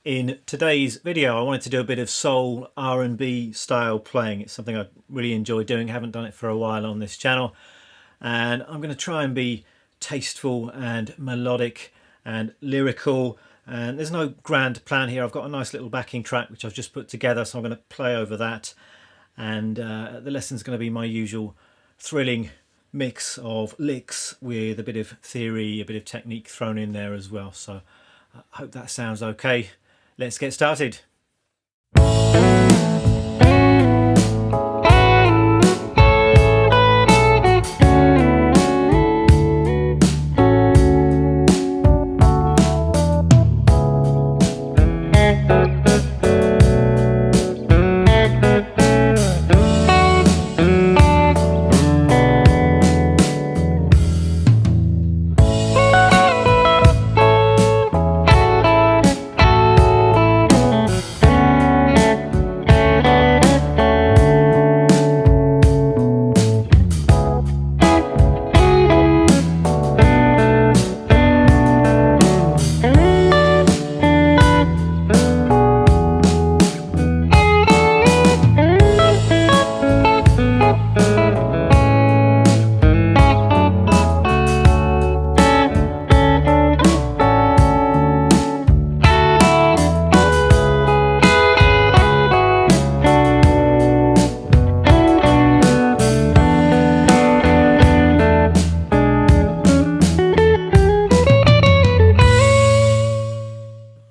In today's video I wanted to do a bit of soul R&B style playing. It's something I really enjoy doing, haven't done it for a while on this channel, and I'm going to try and be tasteful and melodic and lyrical, and there's no grand plan here. I've got a nice little backing track which I've just put together, so I'm going to play over that, and the lesson's going to be my usual thrilling mix of licks with a bit of theory, a bit of technique thrown in there as well. So I hope that sounds okay. Let's get started.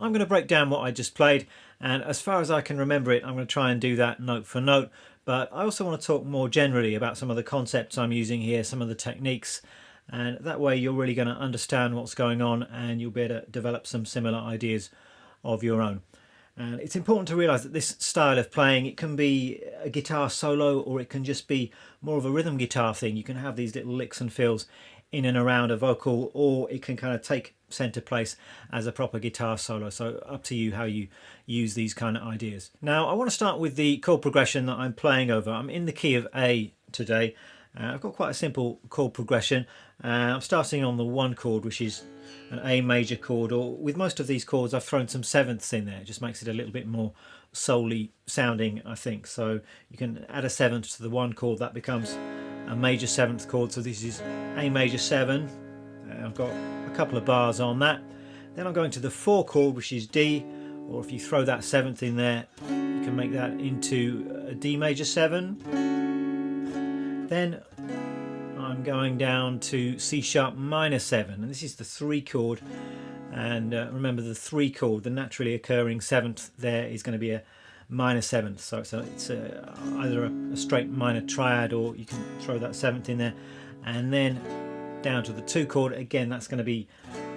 I'm going to break down what I just played, and as far as I can remember it, I'm going to try and do that note for note. But I also want to talk more generally about some of the concepts I'm using here, some of the techniques, and that way you're really going to understand what's going on and you'll be able to develop some similar ideas of your own. And it's important to realise that this style of playing, it can be a guitar solo or it can just be more of a rhythm guitar thing. You can have these little licks and fills in and around a vocal, or it can kind of take centre place as a proper guitar solo. So up to you how you use these kind of ideas. Now I want to start with the chord progression that I'm playing over. I'm in the key of A today. I've got quite a simple chord progression. I'm starting on the 1 chord, which is an A major chord, or with most of these chords I've thrown some sevenths in there. It just makes it a little bit more soul-y sounding, I think. So you can add a 7th to the 1 chord, that becomes a major 7th chord. So this is A major 7. I've got a couple of bars on that. Then I'm going to the 4 chord, which is D, or if you throw that 7th in there you can make that into a D major 7. Then I'm going down to C sharp minor 7, and this is the 3 chord, and remember the 3 chord, the naturally occurring 7th there is going to be a minor 7th, so it's either a straight minor triad, or you can throw that 7th in there. And then down to the 2 chord, again that's going to be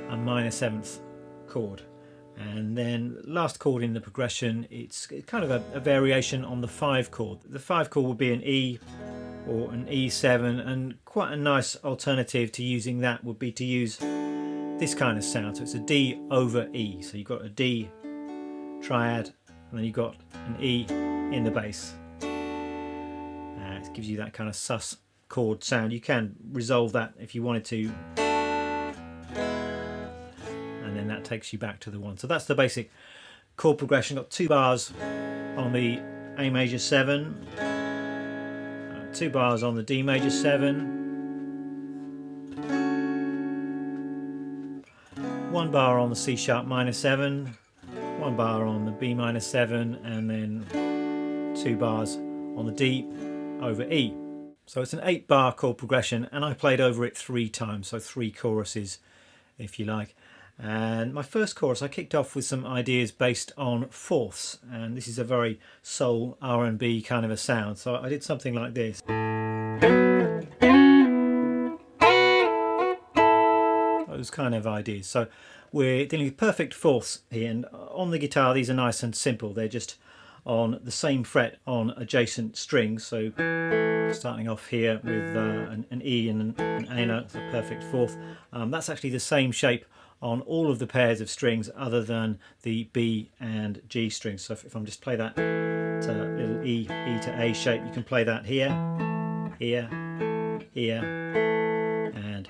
a minor 7th chord. And then last chord in the progression, it's kind of a variation on the 5 chord. The 5 chord would be an E or an E7, and quite a nice alternative to using that would be to use this kind of sound. So it's a D over E, so you've got a D triad and then you've got an E in the bass. It gives you that kind of sus chord sound. You can resolve that if you wanted to, and then that takes you back to the 1. So that's the basic chord progression. Got 2 bars on the A major 7, 2 bars on the D major 7, 1 bar on the C sharp minor 7, 1 bar on the B minor 7, and then 2 bars on the D over E. So it's an 8-bar chord progression, and I played over it 3 times, so 3 choruses if you like. And my first chorus I kicked off with some ideas based on fourths, and this is a very soul R&B kind of a sound, so I did something like this. Those kind of ideas. So we're dealing with perfect fourths here, and on the guitar these are nice and simple. They're just on the same fret on adjacent strings. So starting off here with an E and an A note, it's a perfect fourth. That's actually the same shape on all of the pairs of strings other than the B and G strings. So if I'm just play that little E to A shape, you can play that here, here, here, and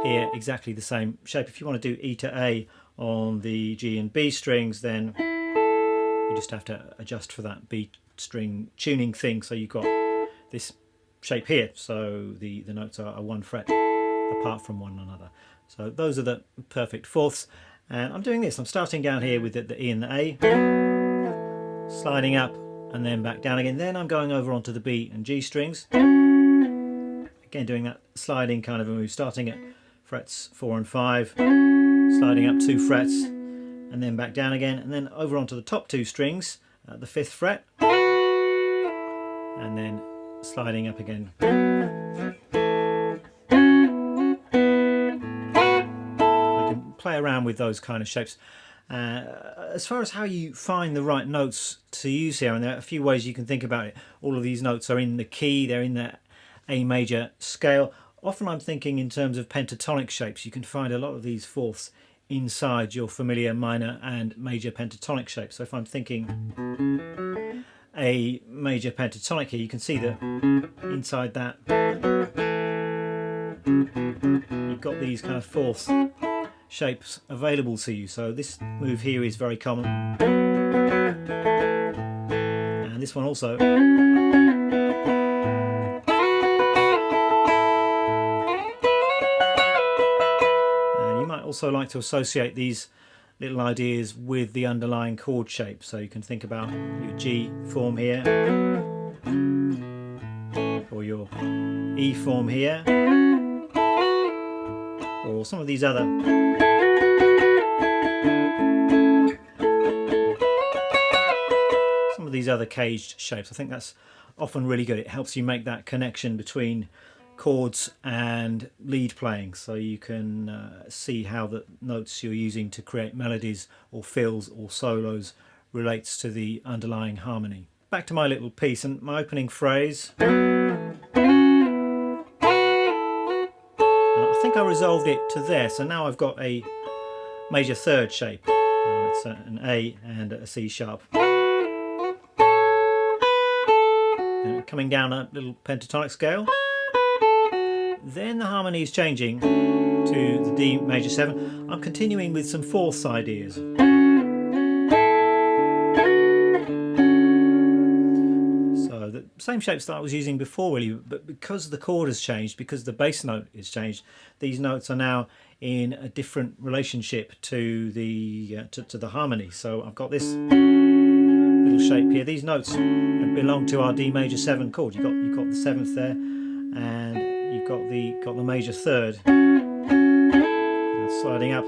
here exactly the same shape. If you want to do E to A on the G and B strings, then you just have to adjust for that B string tuning thing, so you've got this shape here, so the notes are 1 fret apart from one another. So those are the perfect fourths, and I'm doing this. I'm starting down here with the E and the A, sliding up and then back down again. Then I'm going over onto the B and G strings, again doing that sliding kind of a move, starting at frets 4 and 5, sliding up 2 frets and then back down again, and then over onto the top 2 strings at the 5th fret, and then sliding up again. I can play around with those kind of shapes. As far as how you find the right notes to use here, and there are a few ways you can think about it. All of these notes are in the key, they're in the A major scale. Often I'm thinking in terms of pentatonic shapes. You can find a lot of these fourths inside your familiar minor and major pentatonic shapes. So if I'm thinking a major pentatonic here, you can see that inside that you've got these kind of fourths shapes available to you. So this move here is very common, and this one also. And you might also like to associate these little ideas with the underlying chord shape. So you can think about your G form here, or your E form here, or some of these other caged shapes. I think that's often really good. It helps you make that connection between chords and lead playing, so you can see how the notes you're using to create melodies or fills or solos relates to the underlying harmony. Back to my little piece and my opening phrase. And I think I resolved it to there, so now I've got a major third shape. It's an A and a C sharp. And coming down a little pentatonic scale. Then the harmony is changing to the D major 7. I'm continuing with some fourths ideas. So the same shapes that I was using before really, but because the chord has changed, because the bass note is changed, these notes are now in a different relationship to the harmony. So I've got this little shape here. These notes belong to our D major 7 chord. You've got the 7th there, and you've got the major third. And sliding up,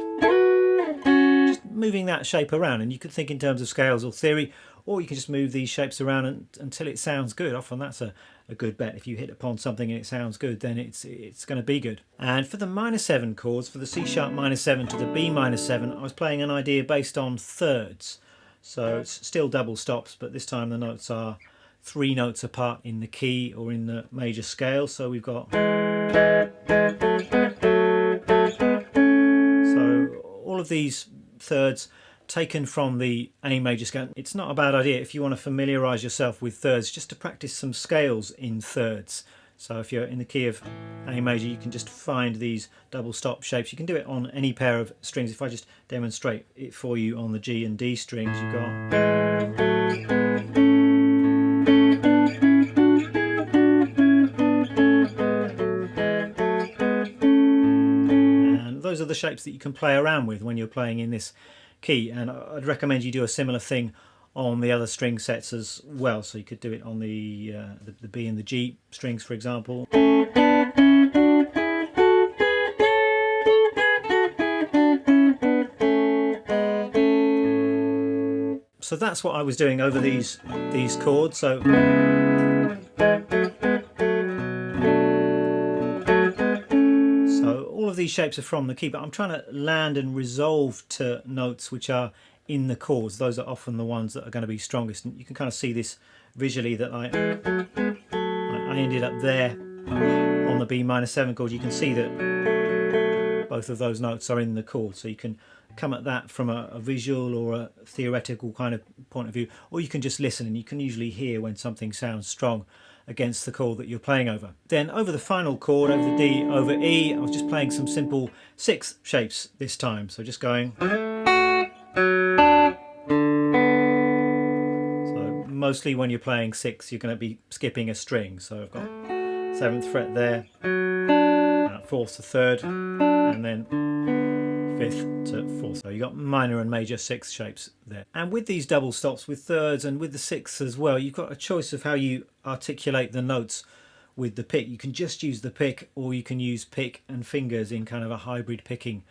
just moving that shape around, and you could think in terms of scales or theory, or you can just move these shapes around until it sounds good. Often that's a good bet. If you hit upon something and it sounds good, then it's going to be good. And for the minor 7 chords, for the C sharp minor 7 to the B minor 7, I was playing an idea based on thirds. So it's still double stops, but this time the notes are 3 notes apart in the key or in the major scale. So we've got, so all of these thirds taken from the A major scale. It's not a bad idea if you want to familiarise yourself with thirds, just to practice some scales in thirds. So if you're in the key of A major, you can just find these double stop shapes. You can do it on any pair of strings. If I just demonstrate it for you on the G and D strings, you've got, and those are the shapes that you can play around with when you're playing in this key. And I'd recommend you do a similar thing on the other string sets as well. So you could do it on the B and the G strings, for example. So that's what I was doing over these chords. So all of these shapes are from the key, but I'm trying to land and resolve to notes which are in the chords. Those are often the ones that are going to be strongest, and you can kind of see this visually, that I ended up there on the B minor 7 chord. You can see that both of those notes are in the chord, so you can come at that from a visual or a theoretical kind of point of view, or you can just listen, and you can usually hear when something sounds strong. against the chord that you're playing over. Then over the final chord, over the D over E, I was just playing some simple sixth shapes this time. So just going. So mostly when you're playing six, you're going to be skipping a string. So I've got 7th fret there, 4th to 3rd, and then 5th to 4th. So you got minor and major sixth shapes there. And with these double stops, with thirds and with the sixths as well, you've got a choice of how you articulate the notes with the pick. You can just use the pick, or you can use pick and fingers in kind of a hybrid picking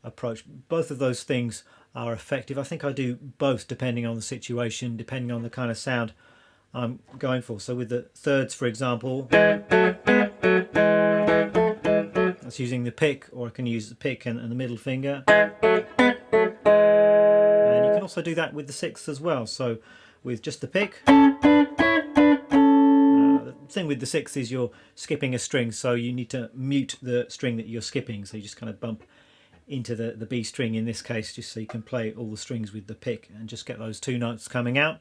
approach. Both of those things are effective. I think I do both depending on the situation, depending on the kind of sound I'm going for. So with the thirds, for example, that's using the pick, or I can use the pick and the middle finger. And you can also do that with the sixths as well. So with just the pick, the thing with the sixth is you're skipping a string, so you need to mute the string that you're skipping. So you just kind of bump into the B string in this case, just so you can play all the strings with the pick and just get those two notes coming out.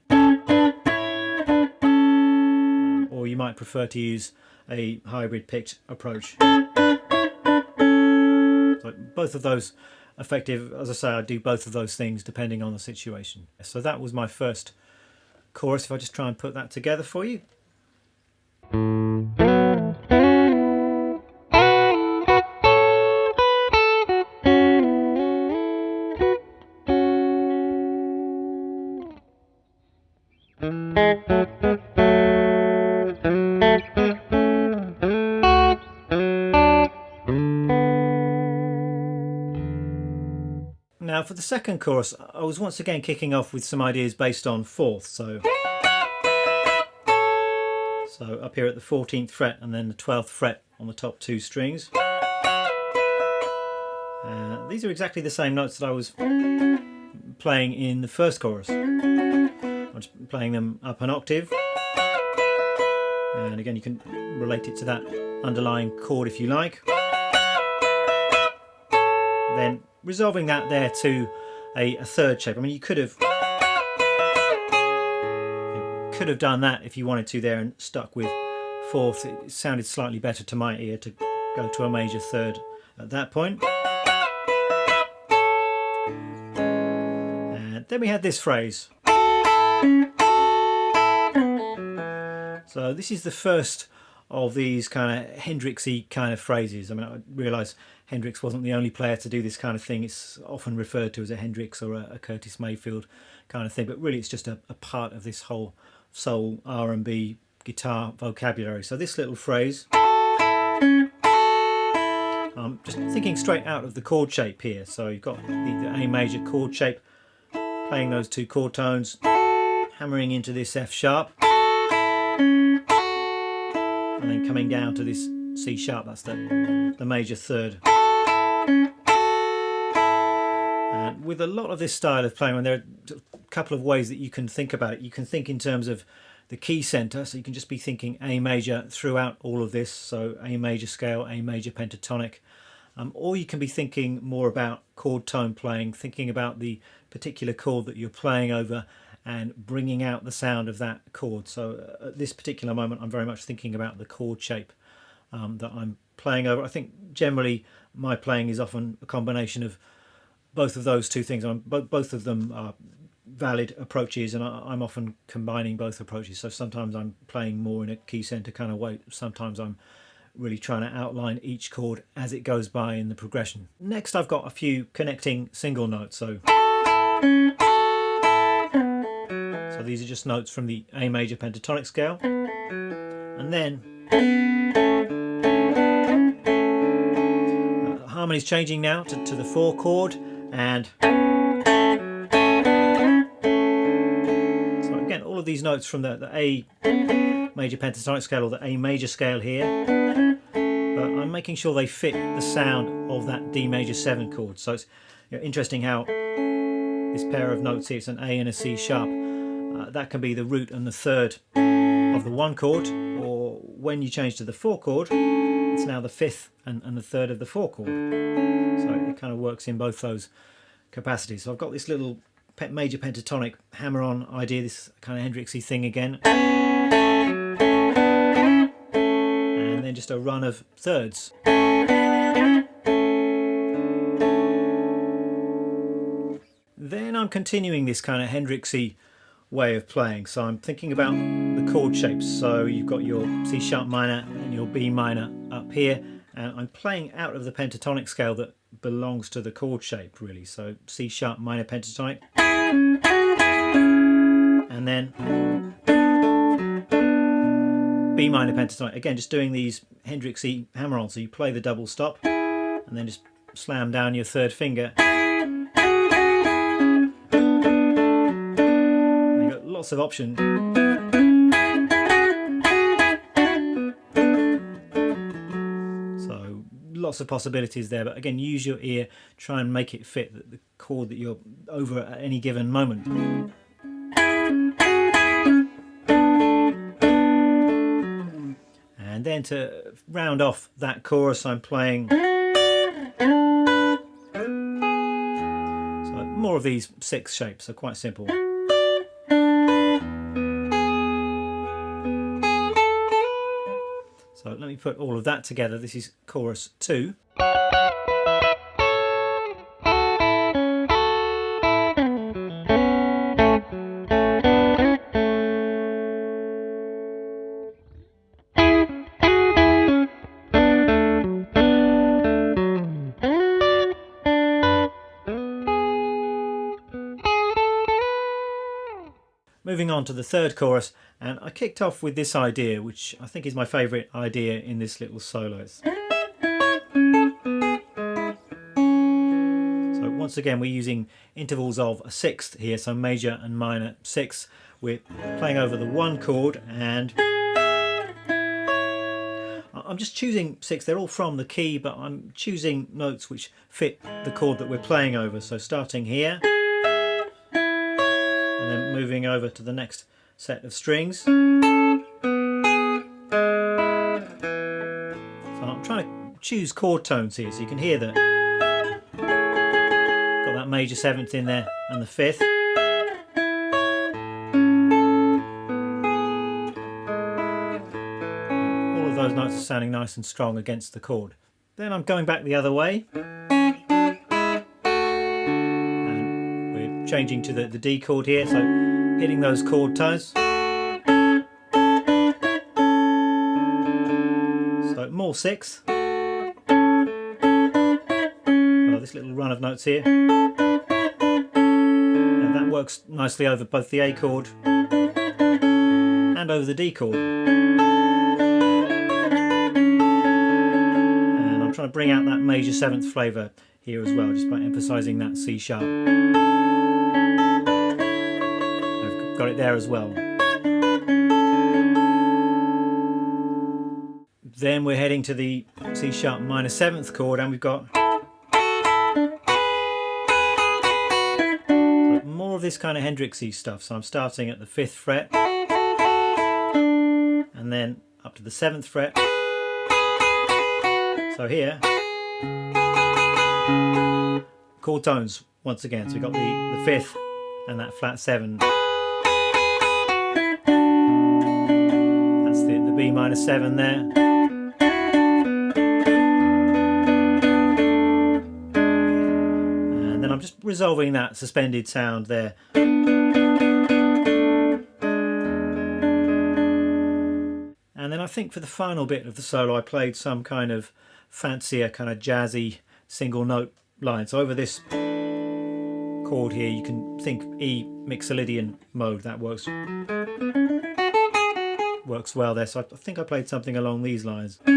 Or you might prefer to use a hybrid picked approach. So both of those effective. As I say, I do both of those things depending on the situation. So that was my first chorus. If I just try and put that together for you. Now for the second chorus, I was once again kicking off with some ideas based on fourths. So up here at the 14th fret and then the 12th fret on the top two strings. These are exactly the same notes that I was playing in the first chorus. I'm just playing them up an octave. And again, you can relate it to that underlying chord if you like. Then resolving that there to a third shape. I mean, you could have done that if you wanted to there and stuck with fourth. It sounded slightly better to my ear to go to a major third at that point. And then we had this phrase. So this is the first of these kind of Hendrix-y kind of phrases. I mean, I realise Hendrix wasn't the only player to do this kind of thing. It's often referred to as a Hendrix or a Curtis Mayfield kind of thing, but really it's just a part of this whole soul, R&B, guitar vocabulary. So this little phrase, I'm just thinking straight out of the chord shape here. So you've got the A major chord shape, playing those two chord tones, hammering into this F sharp, and then coming down to this C sharp. That's the major third. And with a lot of this style of playing, and there are a couple of ways that you can think about it. You can think in terms of the key center, so you can just be thinking A major throughout all of this, so A major scale, A major pentatonic, or you can be thinking more about chord tone playing, thinking about the particular chord that you're playing over and bringing out the sound of that chord. So at this particular moment, I'm very much thinking about the chord shape that I'm playing over. I think generally my playing is often a combination of both of those two things. Both of them are valid approaches, and I'm often combining both approaches. So sometimes I'm playing more in a key center kind of way. Sometimes I'm really trying to outline each chord as it goes by in the progression. Next, I've got a few connecting single notes. So these are just notes from the A major pentatonic scale, and then harmony's changing now to the 4 chord, and so again all of these notes from the A major pentatonic scale or the A major scale here, but I'm making sure they fit the sound of that D major 7 chord. So it's interesting how this pair of notes here, it's an A and a C sharp, that can be the root and the third of the 1 chord, or when you change to the 4 chord, it's now the 5th and the third of the 4 chord. So it kind of works in both those capacities. So I've got this little major pentatonic hammer-on idea, this kind of Hendrix-y thing again. then just a run of thirds. Then I'm continuing this kind of Hendrix-y way of playing, so I'm thinking about the chord shapes. So you've got your C sharp minor and your B minor up here, and I'm playing out of the pentatonic scale that belongs to the chord shape really. So C sharp minor pentatonic, and then B minor pentatonic. Again, just doing these Hendrix-y hammer-ons. So you play the double stop and then just slam down your third finger. And you've got lots of options. So lots of possibilities there, but again, use your ear, try and make it fit the chord that you're over at any given moment. And then to round off that chorus, I'm playing so more of these 6 shapes, so quite simple. So let me put all of that together. This is chorus 2. Moving on to the third chorus, and I kicked off with this idea, which I think is my favourite idea in this little solo. So once again, we're using intervals of a sixth here, so major and minor 6. We're playing over the 1 chord, and I'm just choosing 6. They're all from the key, but I'm choosing notes which fit the chord that we're playing over. So starting here, and then moving over to the next set of strings. So I'm trying to choose chord tones here, so you can hear that. Got that major 7th in there and the 5th. All of those notes are sounding nice and strong against the chord. Then I'm going back the other way. Changing to the D chord here, so hitting those chord tones. So more 6. So this little run of notes here. And that works nicely over both the A chord and over the D chord. And I'm trying to bring out that major 7th flavour here as well, just by emphasising that C sharp. Got it there as well. Then we're heading to the C sharp minor 7th chord, and we've got more of this kind of Hendrix-y stuff. So I'm starting at the 5th fret and then up to the 7th fret. So here, chord tones once again. So we've got the 5th and that flat 7. The B minor 7 there. And then I'm just resolving that suspended sound there. And then I think for the final bit of the solo I played some kind of fancier, kind of jazzy single note line. So over this chord here you can think E Mixolydian mode, that works well there, so I think I played something along these lines. So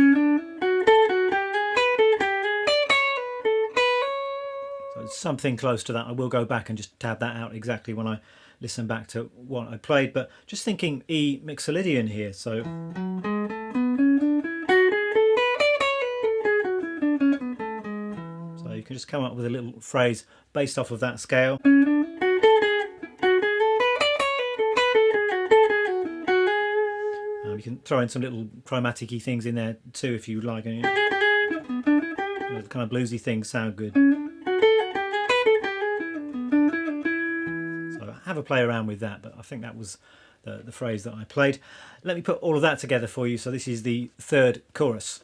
it's something close to that. I will go back and just tab that out exactly when I listen back to what I played, but just thinking E Mixolydian here, so you can just come up with a little phrase based off of that scale. You can throw in some little chromatic-y things in there too if you like. The kind of bluesy things sound good. So have a play around with that, but I think that was the phrase that I played. Let me put all of that together for you. So this is the third chorus.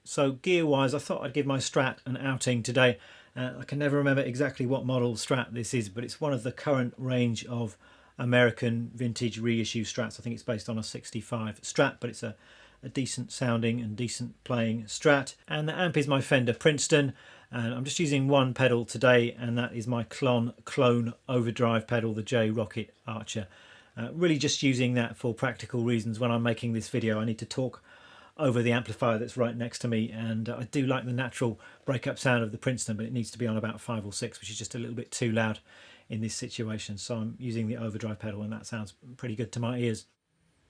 So gear-wise, I thought I'd give my Strat an outing today. I can never remember exactly what model Strat this is, but it's one of the current range of American vintage reissue Strats. I think it's based on a 65 Strat, but it's a decent sounding and decent playing Strat. And the amp is my Fender Princeton, and I'm just using one pedal today, and that is my Clone overdrive pedal, the J Rocket Archer. Really just using that for practical reasons. When I'm making this video, I need to talk over the amplifier that's right next to me, and I do like the natural breakup sound of the Princeton, but it needs to be on about 5 or 6, which is just a little bit too loud in this situation. So I'm using the overdrive pedal, and that sounds pretty good to my ears.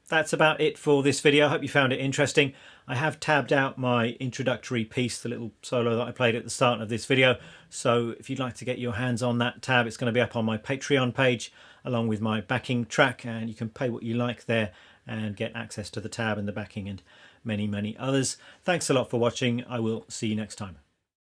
That's about it for this video. I hope you found it interesting. I have tabbed out my introductory piece, the little solo that I played at the start of this video. So if you'd like to get your hands on that tab, it's going to be up on my Patreon page along with my backing track, and you can pay what you like there and get access to the tab and the backing and many others. Thanks a lot for watching. I will see you next time.